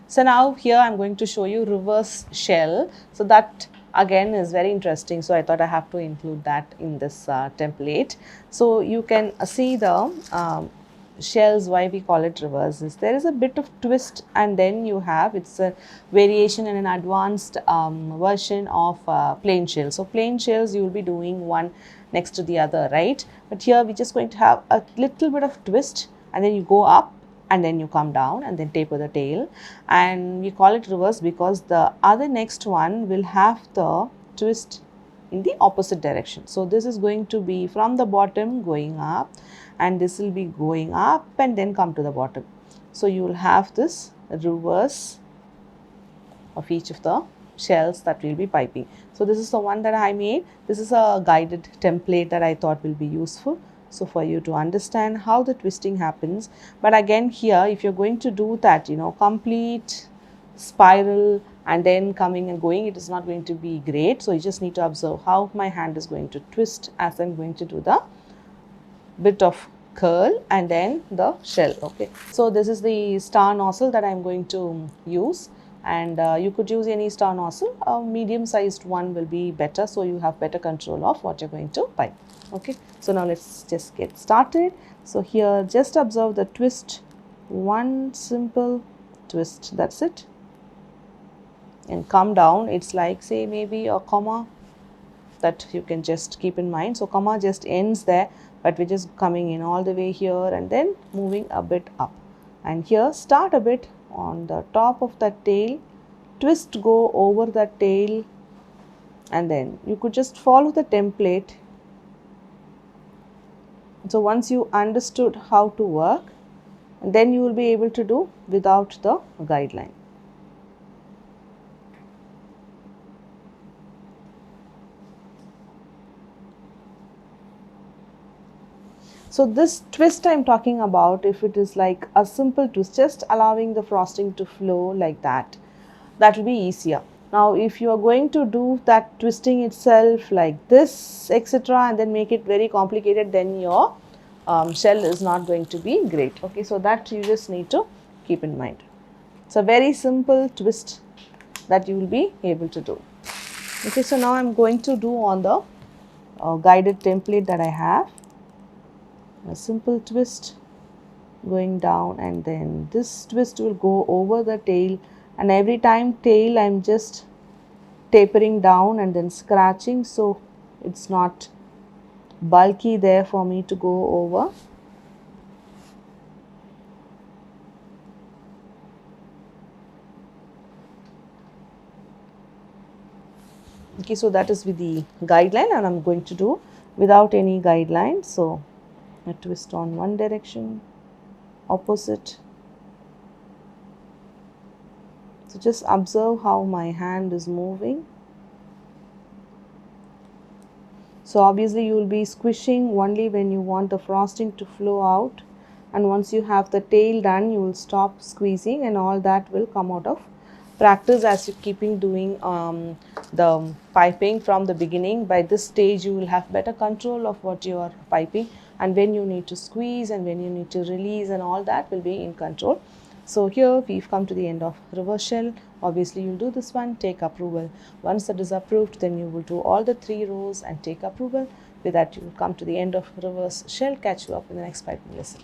So now here I'm going to show you reverse shell. So that again is very interesting. So I thought I have to include that in this template. So you can see the shells, why we call it reverse is there is a bit of twist, and then you have it's a variation and an advanced version of plain shell. So plain shells you will be doing one next to the other, right? But here we're just going to have a little bit of twist, and then you go up and then you come down and then taper the tail, and we call it reverse because the other next one will have the twist in the opposite direction. So this is going to be from the bottom going up, and this will be going up and then come to the bottom. So you will have this reverse of each of the shells that we'll be piping. So this is the one that I made. This is a guided template that I thought will be useful. So for you to understand how the twisting happens. But again here, if you're going to do that, complete spiral and then coming and going, it is not going to be great. So you just need to observe how my hand is going to twist as I'm going to do the bit of curl and then the shell. Okay, so this is the star nozzle that I'm going to use, and you could use any star nozzle. A medium sized one will be better, so you have better control of what you're going to pipe. Okay, so now let's just get started. So here just observe the twist, one simple twist, that's it, and come down. It's like, say, maybe a comma that you can just keep in mind. So comma just ends there, but we're just coming in all the way here and then moving a bit up, and here start a bit on the top of that tail, twist, go over that tail, and then you could just follow the template. So once you understood how to work, then you will be able to do without the guideline. So this twist I'm talking about, if it is like a simple twist, just allowing the frosting to flow like that, that will be easier. Now if you are going to do that twisting itself like this, etc., and then make it very complicated, then your shell is not going to be great. Okay, so that you just need to keep in mind. It's a very simple twist that you will be able to do. Okay, so now I'm going to do on the guided template that I have. A simple twist going down, and then this twist will go over the tail, and every time tail I'm just tapering down and then scratching, so it's not bulky there for me to go over. Okay, so that is with the guideline, and I'm going to do without any guideline. So a twist on one direction, opposite. So just observe how my hand is moving. So obviously you will be squishing only when you want the frosting to flow out, and once you have the tail done, you will stop squeezing, and all that will come out of practice as you keeping doing the piping from the beginning. By this stage you will have better control of what you are piping, and when you need to squeeze and when you need to release, and all that will be in control. So here we've come to the end of reverse shell. Obviously you'll do this one, take approval. Once that is approved, then you will do all the 3 rows and take approval. With that you will come to the end of reverse shell. Catch you up in the next piping lesson.